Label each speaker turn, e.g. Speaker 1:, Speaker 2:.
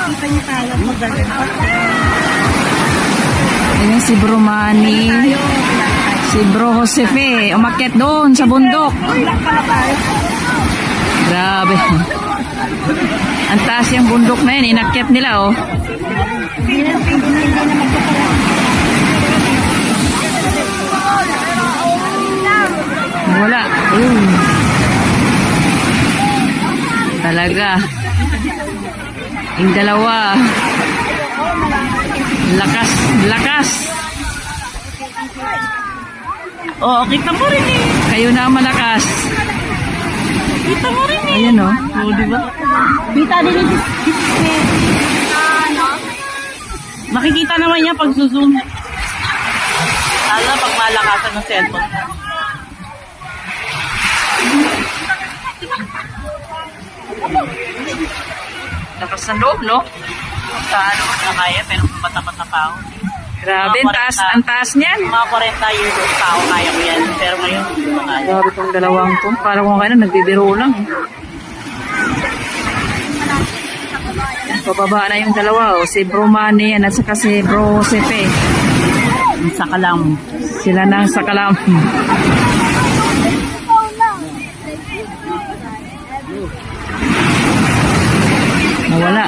Speaker 1: Kita niyo tayo.
Speaker 2: Ayan si Bro Manny. Si Bro Josefe. Umakyat doon sa bundok. Grabe. Ang taas yung bundok na yun. Inakyat nila oh. Wala. Talaga. Yung dalawa. Lakas. Lakas.
Speaker 1: Oo, kita mo rin eh.
Speaker 2: Kayo na ang malakas.
Speaker 1: Kita mo rin eh.
Speaker 2: Ayan oh.
Speaker 1: Oo, diba? Kita din yung display. Makikita naman niya pag zoom. Lalo pag malakasan ng cellphone.
Speaker 2: Lakas ng loob, no?
Speaker 1: Sa ano, na kaya, pero matapat na pa ako.
Speaker 2: Grabe, ang taas niyan.
Speaker 1: Mga 40 years old pa ako, kaya ko yan. Pero ngayon, hindi ko kaya.
Speaker 2: Grabe itong dalawang to. Parang kung kailan, nagbibiro lang. Pababa na yung dalawa. Oh. Si Bro Manny yan at saka si Bro Josefe.
Speaker 1: Sa kalam.
Speaker 2: Sila na sa kalam. Nawala.